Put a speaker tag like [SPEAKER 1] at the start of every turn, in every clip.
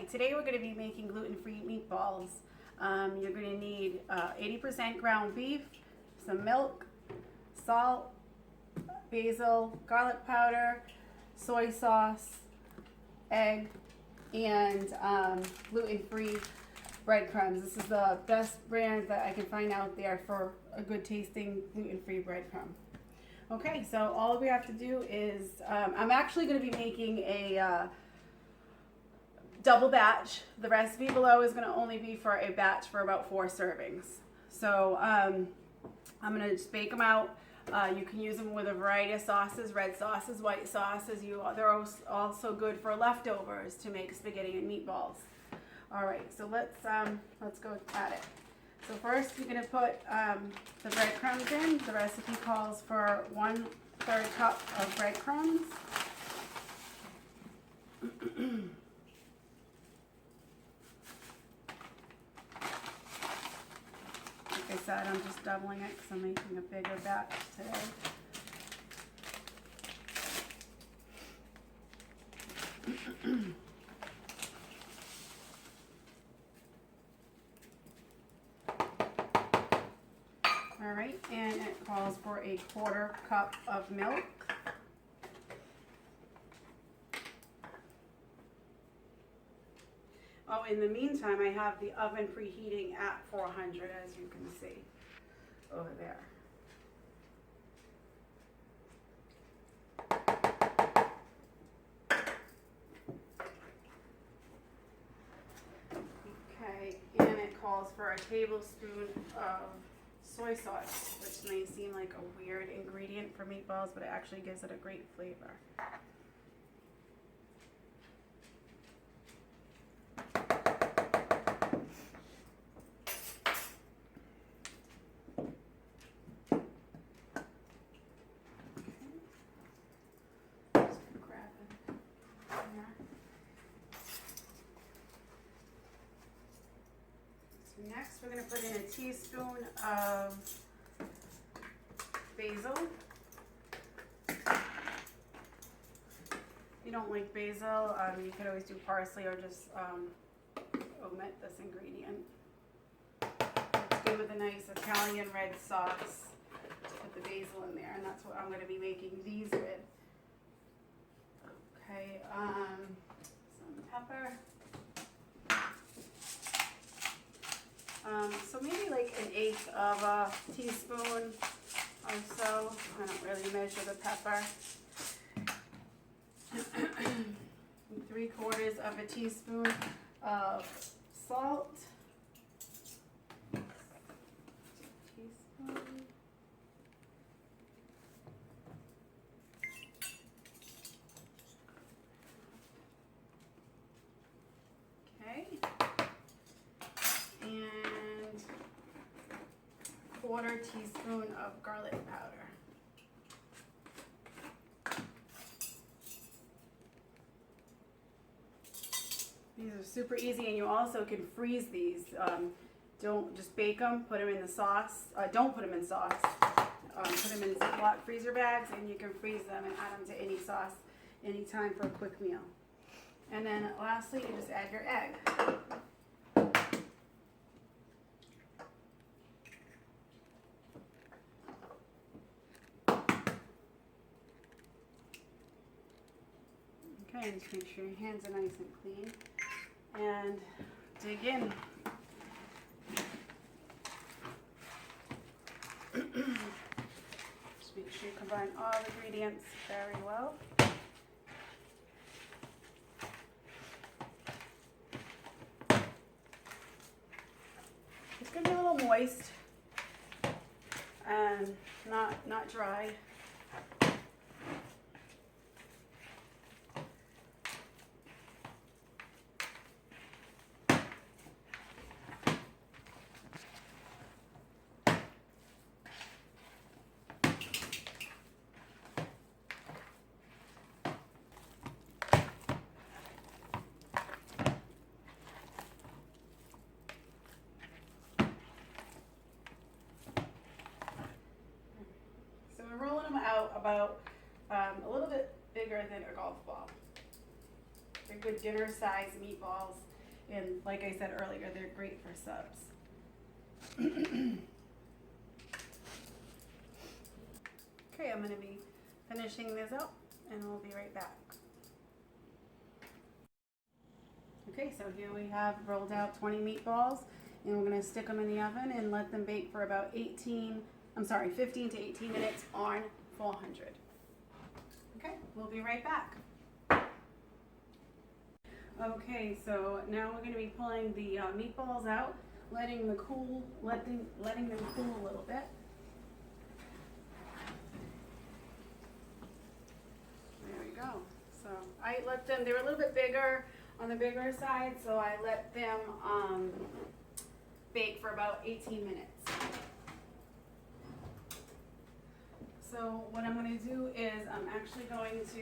[SPEAKER 1] Alright, today we're going to be making gluten-free meatballs. You're going to need 80% ground beef, some milk, salt, basil, garlic powder, soy sauce, egg, and gluten-free breadcrumbs. This is the best brand that I can find out there for a good tasting gluten-free breadcrumb. Okay, so all we have to do is, I'm actually going to be making a double batch. The recipe below is going to only be for a batch for about 4 servings. So I'm going to just bake them out. You can use them with a variety of sauces, red sauces, white sauces. They're also good for leftovers to make spaghetti and meatballs. All right, so let's go at it. So first you're going to put the breadcrumbs in. The recipe calls for 1/3 cup of breadcrumbs. Like I said, I'm just doubling it because I'm making a bigger batch today. All right, and it calls for a 1/4 cup of milk. Oh, in the meantime, I have the oven preheating at 400, as you can see over there. Okay, and it calls for a tablespoon of soy sauce, which may seem like a weird ingredient for meatballs, but it actually gives it a great flavor. Next, we're going to put in a teaspoon of basil. If you don't like basil, you could always do parsley or just omit this ingredient. It's good with a nice Italian red sauce to put the basil in there, and that's what I'm going to be making these with. Okay, some pepper. So maybe like 1/8 of a teaspoon or so. I don't really measure the pepper. 3/4 of a teaspoon of salt. Teaspoon. Okay. And 1/4 teaspoon of garlic powder. These are super easy, and you also can freeze these. Don't just bake them, put them in the sauce. Don't put them in sauce. Put them in Ziploc freezer bags, and you can freeze them and add them to any sauce anytime for a quick meal. And then lastly, you just add your egg. Okay, just make sure your hands are nice and clean. And dig in. Just make sure you combine all the ingredients very well. It's going to be a little moist and not dry. Out about a little bit bigger than a golf ball. They're good dinner size meatballs. And like I said earlier, they're great for subs. Okay, I'm going to be finishing this up and we'll be right back. Okay, so here we have rolled out 20 meatballs, and we're going to stick them in the oven and let them bake for about 15 to 18 minutes on 400. Okay, we'll be right back. Okay, so now we're going to be pulling the meatballs out, letting them cool a little bit. There we go. So I let them, they were a little bit bigger, on the bigger side, so I let them bake for about 18 minutes. So what I'm going to do is I'm actually going to,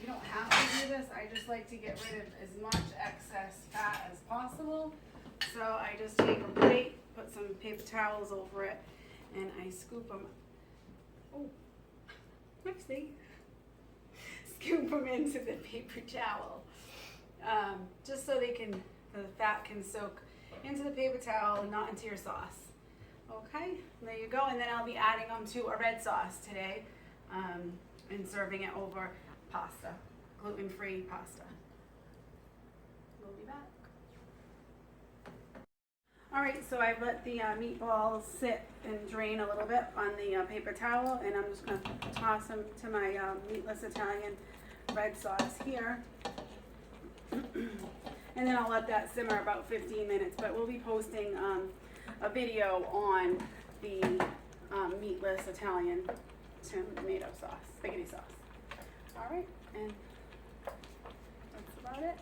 [SPEAKER 1] you don't have to do this, I just like to get rid of as much excess fat as possible. So I just take a plate, put some paper towels over it, and I scoop them. Oh, whoopsie. Scoop them into the paper towel, just so the fat can soak into the paper towel and not into your sauce. Okay, there you go. And then I'll be adding them to a red sauce today, and serving it over pasta, gluten-free pasta. We'll be back. All right, so I've let the meatballs sit and drain a little bit on the paper towel, and I'm just going to toss them to my meatless Italian red sauce here. And then I'll let that simmer about 15 minutes, but we'll be posting a video on the meatless Italian tomato sauce, spaghetti sauce. All right, and that's about it.